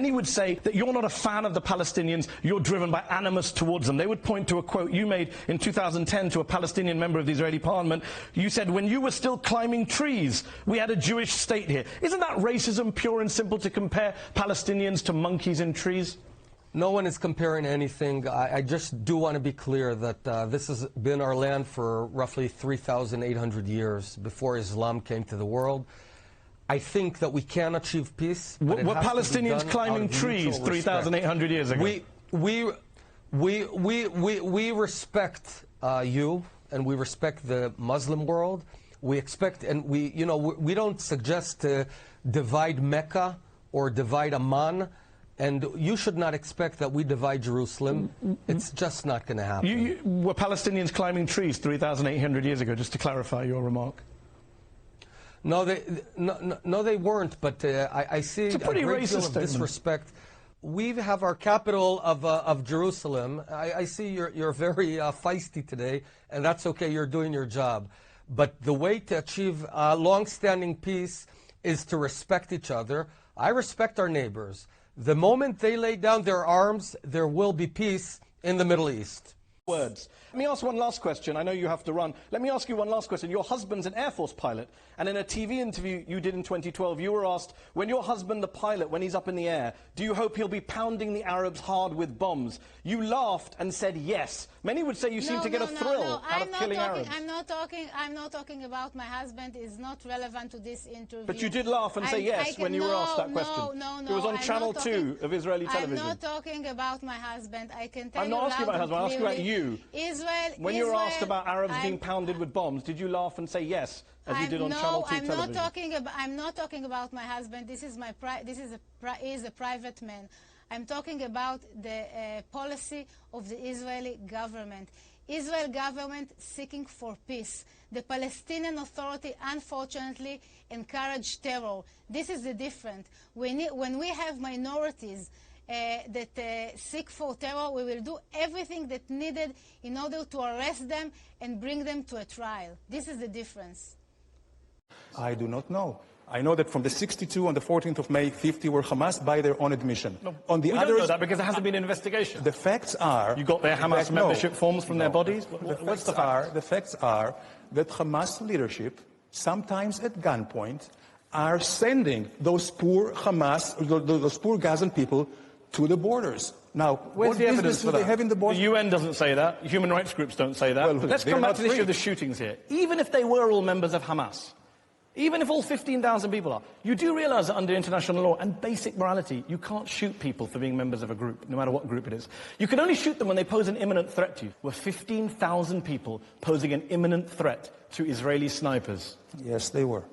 Many would say that you're not a fan of the Palestinians, you're driven by animus towards them. They would point to a quote you made in 2010 to a Palestinian member of the Israeli parliament. You said, when you were still climbing trees, we had a Jewish state here. Isn't that racism, pure and simple, to compare Palestinians to monkeys in trees? No one is comparing anything. I just do want to be clear that this has been our land for roughly 3,800 years before Islam came to the world. I think that we can achieve peace. Were Palestinians climbing trees 3,800 years ago? We respect you, and we respect the Muslim world. We expect, and we don't suggest to divide Mecca or divide Amman. And you should not expect that we divide Jerusalem. It's just not going to happen. Were Palestinians climbing trees 3,800 years ago, just to clarify your remark? No, they weren't, but I see it's a pretty great racist deal of disrespect. We have our capital of Jerusalem. I see you're very feisty today, and that's okay. You're doing your job. But the way to achieve long-standing peace is to respect each other. I respect our neighbors. The moment they lay down their arms, there will be peace in the Middle East. Words. Let me ask one last question. I know you have to run. Let me ask you one last question. Your husband's an Air Force pilot, and in a TV interview you did in 2012, you were asked, when your husband, the pilot, when he's up in the air, do you hope he'll be pounding the Arabs hard with bombs? You laughed and said yes. Many would say you seem to get a thrill out of killing Arabs. I'm not talking about my husband. It's not relevant to this interview. But you did laugh and say yes when you were asked that question. No. It was on Channel 2 of Israeli television. I'm not talking about my husband. I can tell I'm not asking about my husband. I'm asking about you. When you were asked about Arabs being pounded with bombs, did you laugh and say yes, as you did on Channel 2 television? I'm not talking about my husband. This is a private man. I'm talking about the policy of the Israeli government. Israel government seeking for peace. The Palestinian Authority, unfortunately, encourage terror. This is the difference. When we have minorities that seek for terror, we will do everything that needed in order to arrest them and bring them to a trial. This is the difference. I do not know. I know that from the 62 on the 14th of May, 50 were Hamas by their own admission. No, on the we others, don't know that because there hasn't been an investigation. The facts are... You got their Hamas membership forms from their bodies? The facts are that Hamas leadership, sometimes at gunpoint, are sending those poor Hamas, those poor Gazan people to the borders. Now, where's the evidence for that? They have in the borders? The UN doesn't say that. Human rights groups don't say that. Well, let's come back to the issue of the shootings here. Even if they were all members of Hamas, even if all 15,000 people are, you do realize that under international law and basic morality, you can't shoot people for being members of a group, no matter what group it is. You can only shoot them when they pose an imminent threat to you. Were 15,000 people posing an imminent threat to Israeli snipers? Yes, they were.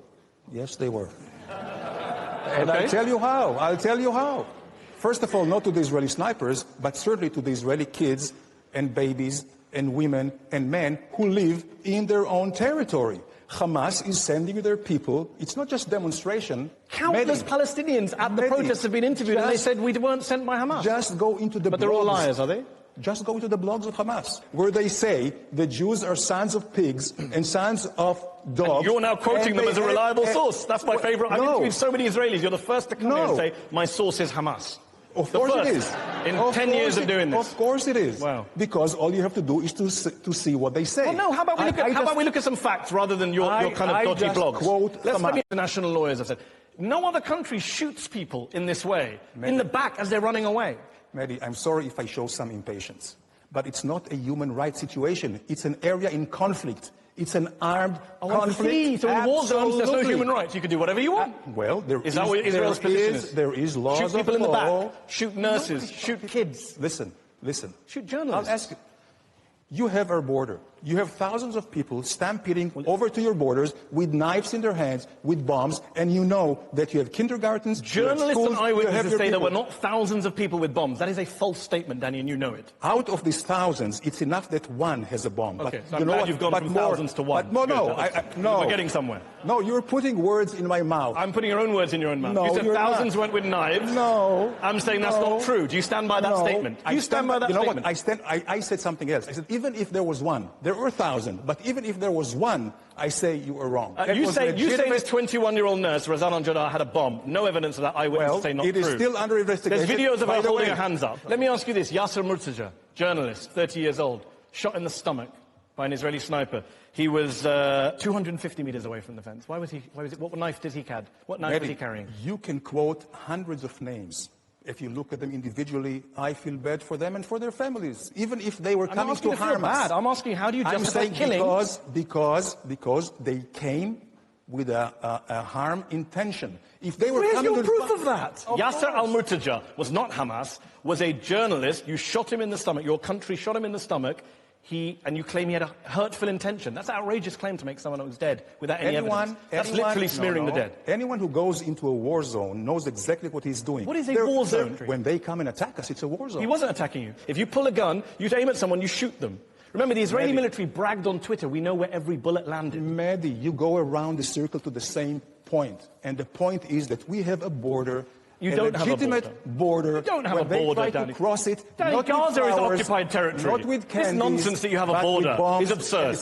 Yes, they were. And I'll tell you how. I'll tell you how. First of all, not to the Israeli snipers, but certainly to the Israeli kids and babies and women and men who live in their own territory. Hamas is sending their people. It's not just demonstration. Countless Palestinians at the protests have been interviewed and they said we weren't sent by Hamas. Just go into the But they're all liars, are they? Just go into the blogs of Hamas, where they say the Jews are sons of pigs and sons of dogs. And you're now quoting them as a reliable source. That's my favorite. I've interviewed so many Israelis. You're the first to come here and say, my source is Hamas. Of course it is. In 10 years of doing this. Of course it is. Wow. Because all you have to do is to see what they say. Well, no, how about we look at some facts rather than your kind of dodgy blogs? Let's look at international lawyers have said. No other country shoots people in this way, in the back as they're running away. Mehdi, I'm sorry if I show some impatience, but it's not a human rights situation. It's an area in conflict. It's an armed conflict. So in war zones, there's no human rights. You can do whatever you want. Well, is that what Israel's position is? There is laws of law. Shoot people in the back. Shoot nurses. Shoot kids. Listen. Shoot journalists. I'll ask you. You have our border. You have thousands of people stampeding over to your borders with knives in their hands, with bombs, and you know that you have kindergartens, journalists schools, and eyewitnesses say there were not thousands of people with bombs. That is a false statement, Danny, and you know it. Out of these thousands, it's enough that one has a bomb. Okay, but so I'm glad you've gone from thousands to one. But no, we're getting somewhere. No, you're putting words in my mouth. I'm putting your own words in your own mouth. No, you said thousands not. went with knives. No. I'm saying that's not true. Do you stand by that statement? Do you stand by that statement? You know what? I said something else. I said even if there was one, There were 1,000. But even if there was one, I say you are wrong. You say this 21-year-old nurse, Razan Al-Jada, had a bomb. No evidence of that. Eyewitnesses say not true. It is still under investigation. There's videos of her holding her hands up. Let me ask you this. Yasser Murtaja, journalist, 30 years old, shot in the stomach by an Israeli sniper. He was 250 meters away from the fence. Why was he? What knife did he carry? What knife was he carrying? You can quote hundreds of names. If you look at them individually, I feel bad for them and for their families, even if they were coming to harm us. I'm asking, how do you justify killing? Because they came with a harm intention. If they were Where's coming your to proof of that? Yasser al-Murtaja was not Hamas, was a journalist. You shot him in the stomach. Your country shot him in the stomach. And you claim he had a hurtful intention. That's an outrageous claim to make someone who's dead without any evidence. That's literally smearing the dead. Anyone who goes into a war zone knows exactly what he's doing. What is a war zone? When they come and attack us, it's a war zone. He wasn't attacking you. If you pull a gun, you aim at someone, you shoot them. Remember, the Israeli military bragged on Twitter, we know where every bullet landed. Mehdi, you go around the circle to the same point. And the point is that we have a border. You don't have a legitimate border. You don't have a border, border, Danny. Danny. Cross it. Danny, not Gaza with flowers, is occupied territory. Not with candies, this nonsense that you have a border is absurd.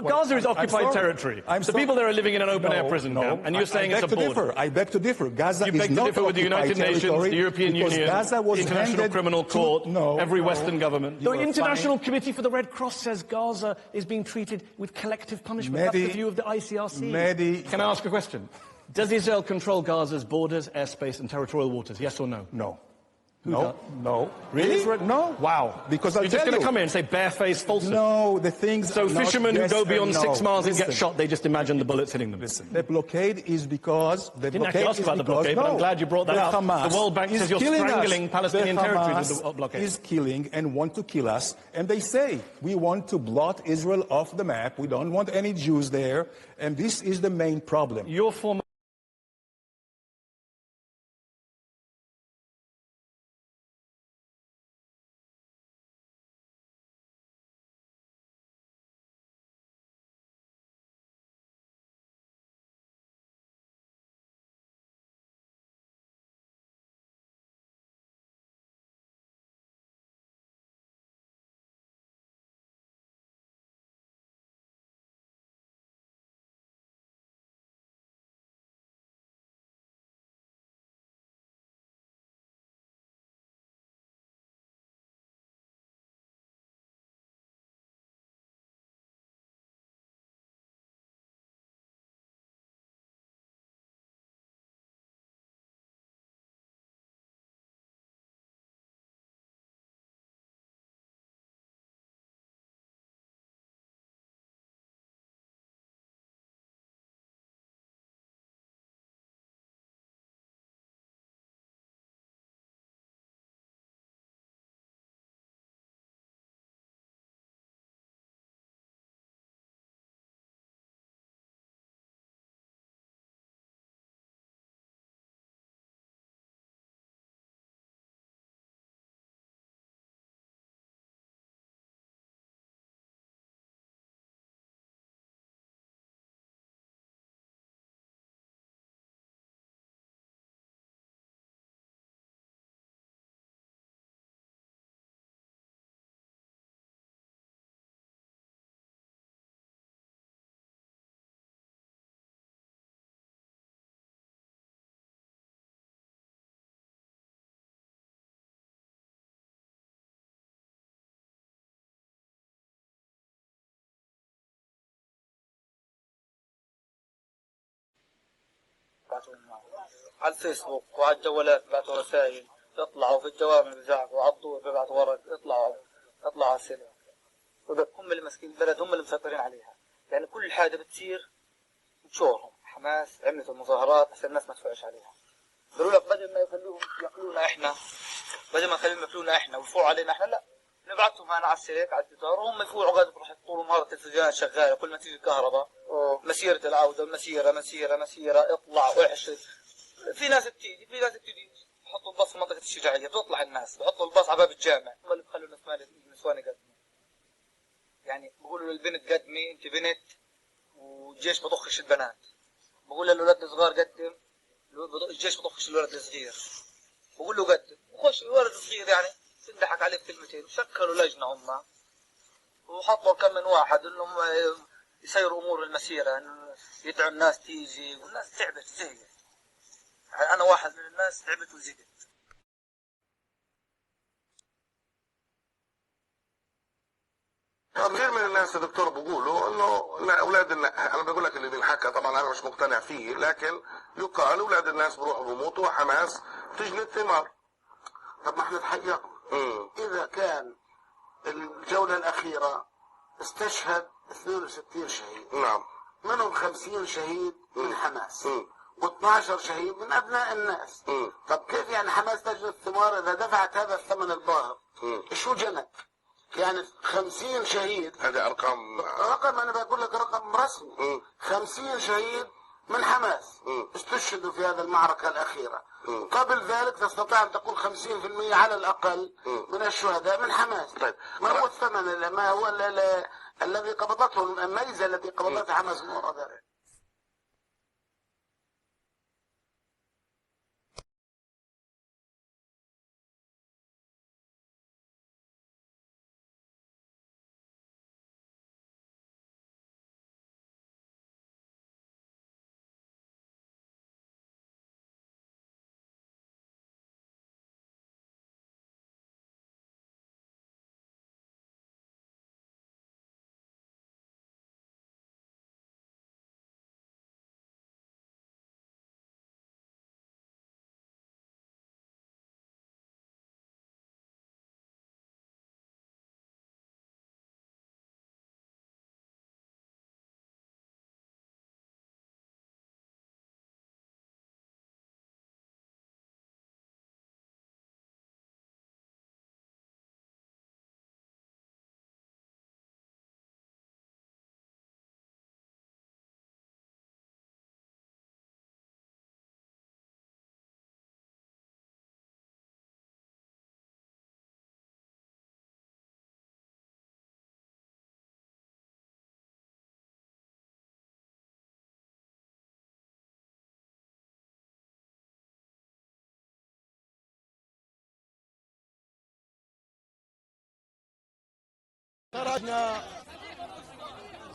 Gaza is occupied territory. The people there are living in an open-air prison camp, and you're saying it's a border. I beg to differ. Gaza you is beg not to differ with the United Nations, the European Union, the International Criminal Court, every Western government. The International Committee for the Red Cross says Gaza is being treated with collective punishment. That's the view of the ICRC. Can I ask a question? Does Israel control Gaza's borders, airspace, and territorial waters? Yes or no? No. No. Really? No. Wow. Because you're just going to come here and say barefaced falsehood. No, the things. So fishermen who go beyond 6 miles and Listen. get shot, they just imagine the bullets hitting them. Listen, the blockade is because I didn't actually ask about the blockade, but I'm glad you brought that up. Hamas the World Bank says you're strangling Palestinian territory with the Hamas blockade. is killing and want to kill us, and they say we want to blot Israel off the map. We don't want any Jews there, and this is the main problem. Your former على الفيسبوك وعلى الجوالات بعثوا رسائل اطلعوا في الجوامع بزعقوا وعلى الطور بيبعتوا ورق اطلعوا على السلم. هم اللي ماسكين البلد هم اللي مسيطرين عليها. يعني كل حاجة بتصير بشورهم. حماس عملت المظاهرات عشان الناس ما تفعش عليها. قالوا لك بدل ما يخلوهم يقلونا احنا ويفوعوا علينا احنا لا نبعثهم هنا على السلك على التتار وهم يفوعوا قاعد يروحوا طول النهار التلفزيونات شغالة كل ما تيجي الكهرباء مسيرة العودة مسيرة اطلع واحشد. في ناس بتيجي بحطوا الباص في منطقة الشجاعية بتطلع الناس بحطوا الباص على باب الجامع هم اللي بخلوا النسوان يقدموا. يعني بقولوا للبنت قدمي انت بنت والجيش بضخش البنات. بقول للولد الصغار قدم الجيش بضخش الولد الصغير. بقول له قدم وخش الولد الصغير يعني تضحك عليه بكلمتين وشكلوا لجنة هم وحطوا كم من واحد انهم يسيروا امور المسيره، انه يدعوا الناس تيجي، والناس تعبت زهقت. يعني انا واحد من الناس تعبت وزهقت. كثير من الناس يا دكتور بيقولوا انه اولاد الناس، انا بقول لك اللي بينحكى طبعا انا مش مقتنع فيه، لكن يقال اولاد الناس بروحوا بموتوا وحماس تجني ثمار. طب ما احنا تحققنا. اذا كان الجوله الاخيره استشهد 62 شهيد، نعم، منهم 50 شهيد من حماس و12 شهيد من ابناء الناس. طب كيف يعني حماس تجني الثمار اذا دفعت هذا الثمن الباهظ؟ شو جنت؟ يعني 50 شهيد، هذه رقم انا بقول لك رقم رسمي. 50 شهيد من حماس استشهدوا في هذه المعركة الأخيرة. قبل ذلك تستطيع أن تقول 50% على الأقل من الشهداء من حماس. طيب. ما هو الثمن، ما هو الذي قبضته، الميزة التي قبضتها حماس من وراء ذلك؟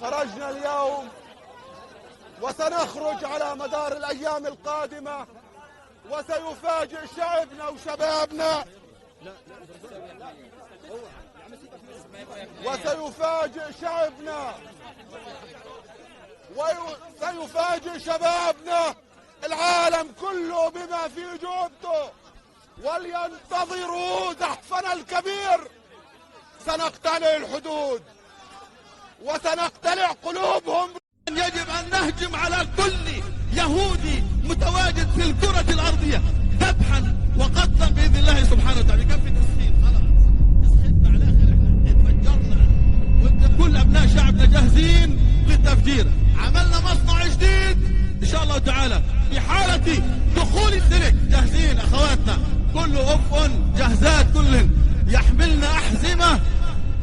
خرجنا اليوم وسنخرج على مدار الأيام القادمة، وسيفاجئ شعبنا وشبابنا وسيفاجئ شبابنا العالم كله بما في جهده، ولينتظروا زحفنا الكبير. سنقتلع الحدود وسنقتلع قلوبهم. يجب أن نهجم على كل يهودي متواجد في الكرة الأرضية ذبحا وقتلا بإذن الله سبحانه وتعالى. يكفي تسخين، خلاص سخنا على الآخر، احنا اتفجرنا وكل أبناء شعبنا جاهزين للتفجير. عملنا مصنع جديد إن شاء الله تعالى في حالة دخول السلك، جاهزين أخواتنا، كله أف جاهزات، كلهن يحملنا أحزمة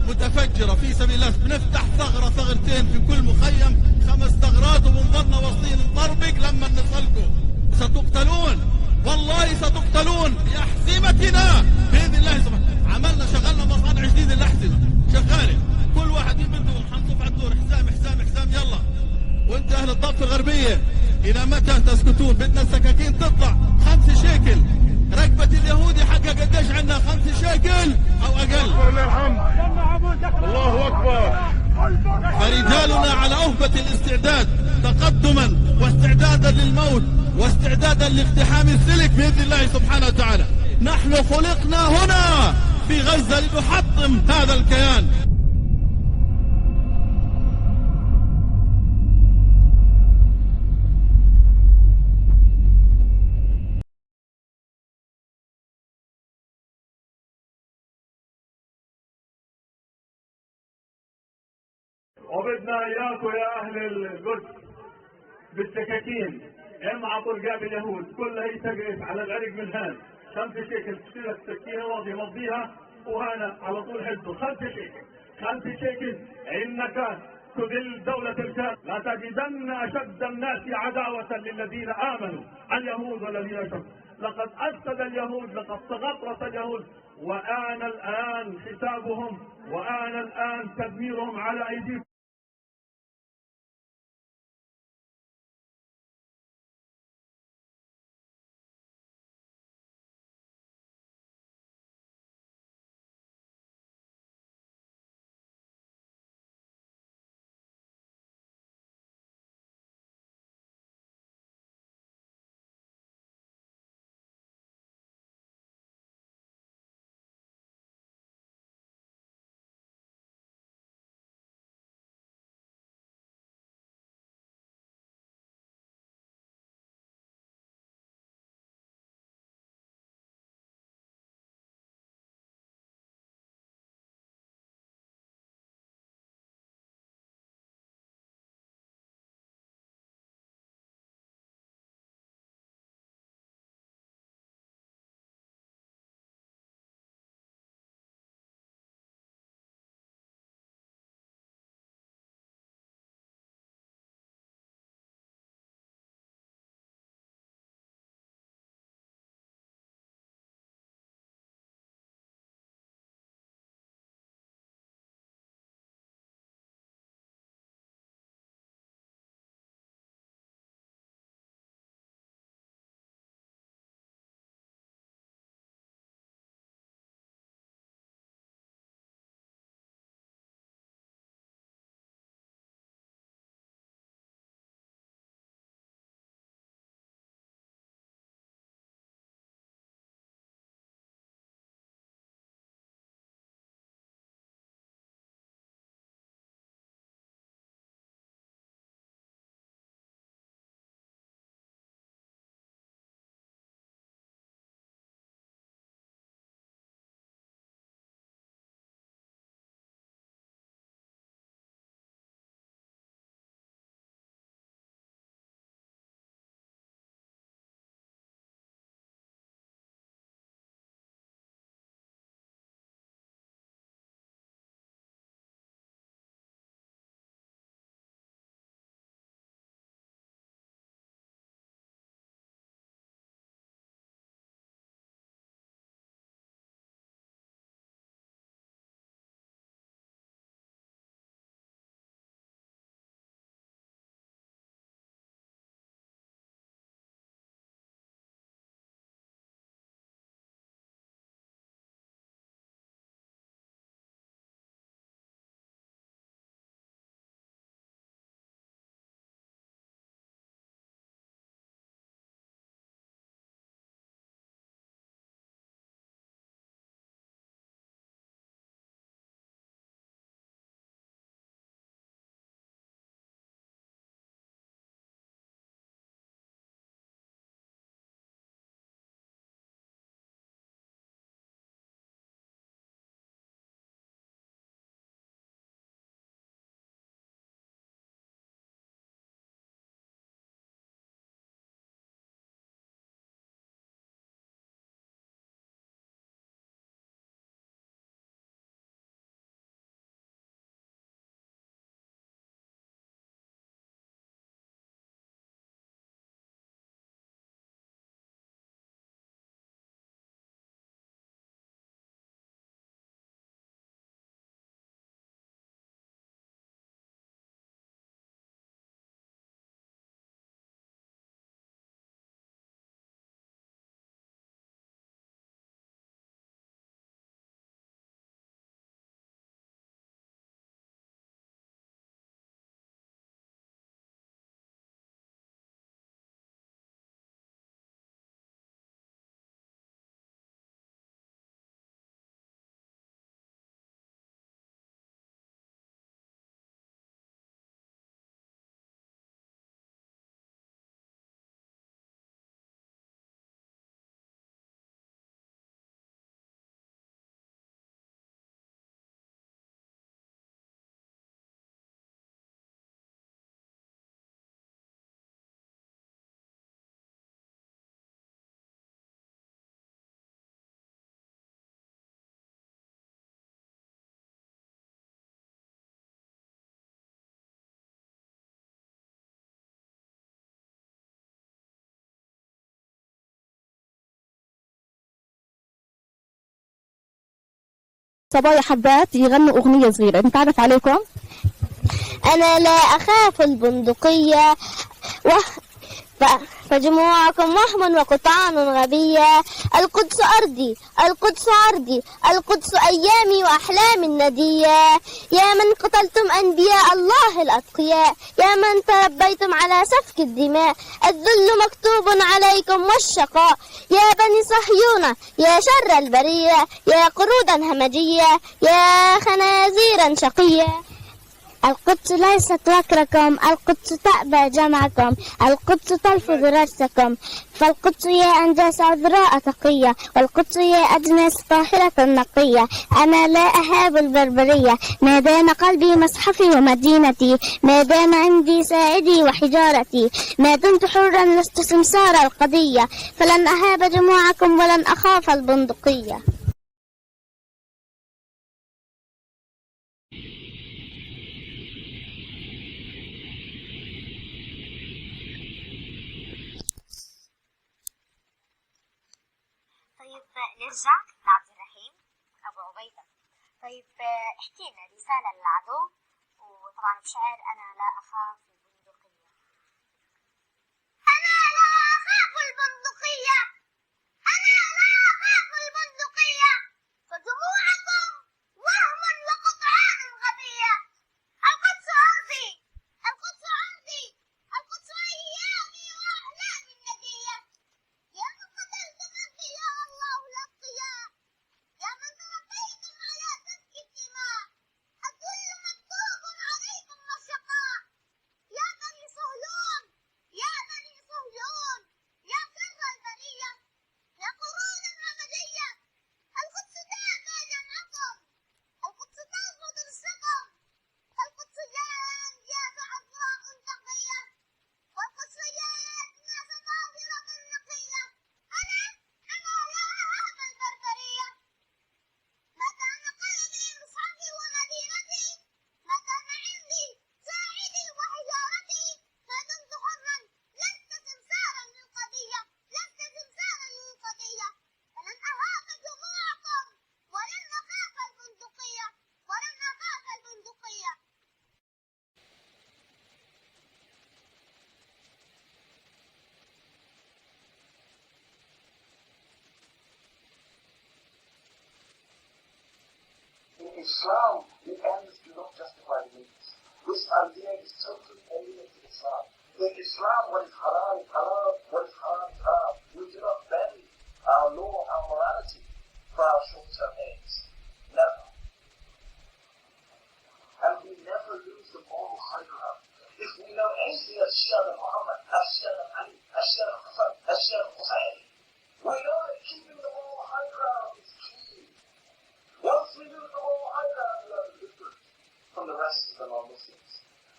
متفجرة في سبيل الله. بنفتح ثغرة ثغرتين في كل مخيم، 5 ثغرات، وبنظلنا واصلين نطربق لما نصلكم. ستقتلون، والله ستقتلون بأحزمتنا بإذن الله سبحانه. عملنا شغلنا مصانع جديدة للأحزمة شغالة، كل واحد يجيب الدور، حنصف على الدور، حزام حزام حزام، يلا. وانت أهل الضفة الغربية إلى متى تسكتون؟ بدنا السكاكين تطلع 5 شيكل. ركبة اليهودي حقها قديش عندنا؟ 5 شيكل أو أقل. الله أكبر. فرجالنا على أهبة الاستعداد تقدما واستعدادا للموت واستعدادا لاقتحام السلك بإذن الله سبحانه وتعالى. نحن خلقنا هنا في غزة لنحطم هذا الكيان. وبدنا اياكم يا اهل القدس بالسكاكين، امعطوا رقاب اليهود كلها يتقف على العرق من هان. 5 شيكل تشتري السكينه واضي مضيها وهنا على طول حزبه. 5 شيكل 5 شيكل. انك تذل دولة الكافر. لا تجدن اشد الناس عداوة للذين امنوا اليهود والذين اشركوا. لقد أفسد اليهود، لقد تغطرس اليهود، وآن الآن حسابهم، وآن الآن تدميرهم على أيديكم. صبايا حبات يغنوا أغنية صغيرة نتعرف عليكم. أنا لا أخاف البندقية فجموعكم وهم وقطعان غبية. القدس أرضي القدس عرضي القدس أيامي وأحلامي الندية. يا من قتلتم أنبياء الله الأتقياء، يا من تربيتم على سفك الدماء، الذل مكتوب عليكم والشقاء. يا بني صهيون يا شر البرية، يا قرودا همجية، يا خنازيرا شقية. القدس ليست وكركم، القدس تأبى جمعكم، القدس تلفظ رجسكم. فالقدس هي أنجاس عذراء تقية، والقدس هي أجناس طاهرة نقية. أنا لا أهاب البربرية، ما دام قلبي مصحفي ومدينتي، ما دام عندي ساعدي وحجارتي، ما دمت حرا لست سمسار القضية، فلن أهاب جموعكم ولن أخاف البندقية. نرجع لعبد الرحيم أبو عبيدة. طيب احكي لنا رسالة للعدو، وطبعا بشعر أنا لا أخاف البندقية. أنا لا أخاف البندقية، أنا لا أخاف البندقية، فجموعكم وهم وقطعان غبية. القدس أرضي القدس عرضي القدس أيامي وأحلامي الندية. يا من قتلتم أنبياء الله الأتقياء، يا من تربيتم على سفك الدماء، الذل مكتوب عليكم والشقاء. يا بني صهيون يا بني صهيون، يا سر البرية، يا قرودا همجية. القدس تأبى جمعكم، القدس ترفض رزقكم. القدس يا أنجاز عذراء تقية، والقدس يا أجناس طاهرة نقية. أنا لا أهاب البربرية، ما دام قلبي مصحفي ومدينتي، ما دام عندي ساعدي وحجارتي، ما دمت حرا لست سمسارا للقضية، لست سمسارا للقضية، فلن أهاب جموعكم ولن أخاف البندقية، ولن أخاف البندقية. In Islam, the ends do not justify the means. This idea is totally alien to Islam. In Islam, what is halal is halal, what is haram is haram. We do not bend our law, our morality for our short-term aims. Never. And we never lose the moral high ground. If we know anything as Shah Muhammad, as Shah Ali, as Shah Hassan, as Shah Hussein, we know that keeping the moral high ground is key. Once we lose the moral high ground, we are different from the rest of the non-Muslims,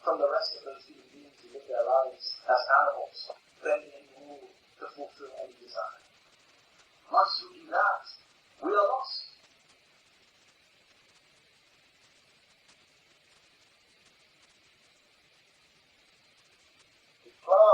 from the rest of those human beings who live their lives as animals, bending any rule to fulfill any desire. Once we do that, we are lost. Islam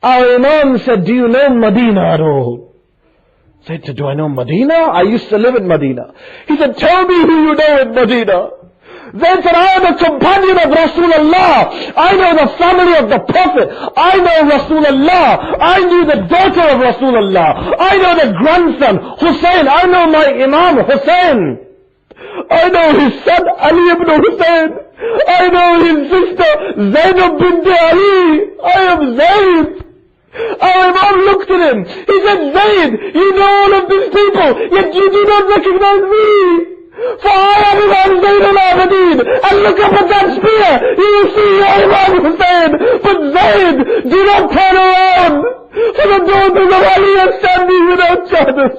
Our Imam said, do you know Medina at all? I said, do I know Medina? I used to live in Medina. He said, tell me who you know in Medina. They said, I am a companion of Rasulullah. I know the family of the Prophet. I know Rasulullah. I knew the daughter of Rasulullah. I know the grandson, Hussein. I know my Imam, Hussein. I know his son, Ali ibn Hussein. I know his sister, Zainab bint Ali. I am Zayd. Our Imam looked at him. He said, Zayd, you know all of these people, yet you do not recognize me. For I am Imam Zayd al-Abidin. And look up at that spear. You will see your Imam Hussein. But Zayd, do not turn around. For the daughters of Ali are standing without shadows.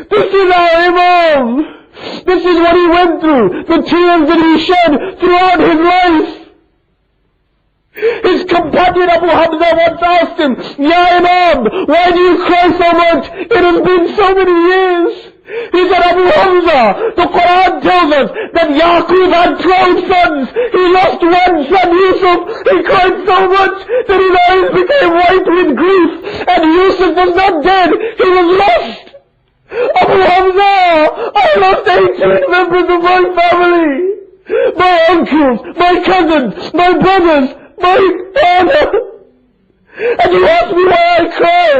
This is our Imam. This is what he went through. The tears that he shed throughout his life. His companion Abu Hamza once asked him, Ya Imam, why do you cry so much? It has been so many years. He said, Abu Hamza, the Quran tells us that Yaqub had 12 sons. He lost one son, Yusuf. He cried so much that his eyes became white with grief. And Yusuf was not dead. He was lost. Abu Hamza, I lost 18 members of my family. My uncles, my cousins, my brothers, my father. And you ask me why I cry.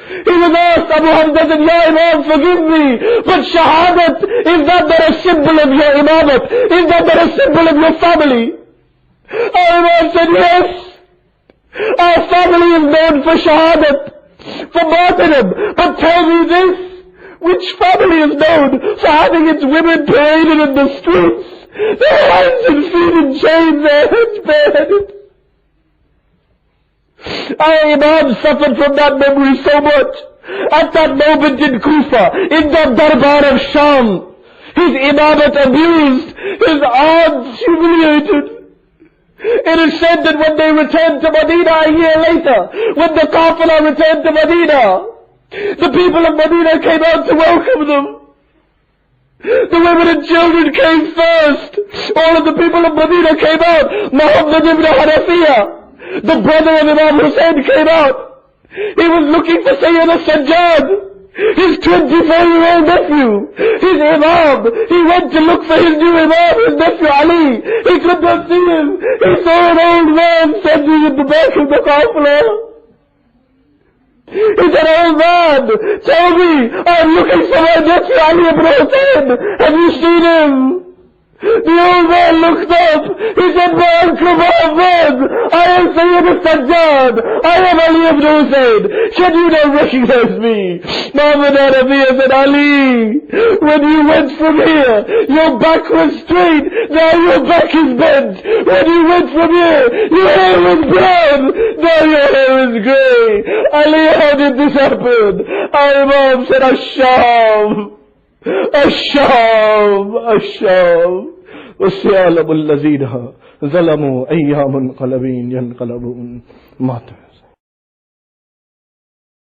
He was asked, Abu Hamza said, Ya Imam, forgive me, but shahadat, is that not a symbol of your imamat? Is that not a symbol of your family? Our Imam said, yes. Our family is known for shahadat, for martyrdom. But tell me this, which family is known for having its women paraded in the streets, their hands and feet in chains, their heads bareheaded? Our Imam suffered from that memory so much. At that moment in Kufa, in the Darbar of Sham, his imamat abused, his aunts humiliated. It is said that when they returned to Medina a year later, when the Qafila returned to Medina, the people of Medina came out to welcome them. The women and children came first. All of the people of Medina came out. Muhammad ibn Hanafiya, the brother of Imam Hussein, came out. He was looking for Sayyid al-Sajjad, his 24-year-old nephew, his Imam. He went to look for his new Imam, his nephew Ali. He could not see him. He saw an old man standing in the back of the Qafila. He said, old man, tell me, I'm looking for my nephew Ali ibn Hussein. Have you seen him? The old man looked up. He said, my uncle Muhammad, I am Sayyid al-Sajjad. I am Ali ibn Hussein. Can you not recognize me? Muhammad Hanafiya said, Ali, when you went from here, your back was straight. Now your back is bent. When you went from here, your hair was brown. Now your hair is grey. Ali, how did this happen? Our Imam said, Asham. الشام وسيعلم الذين ظلموا أيام قلبين ينقلبون مات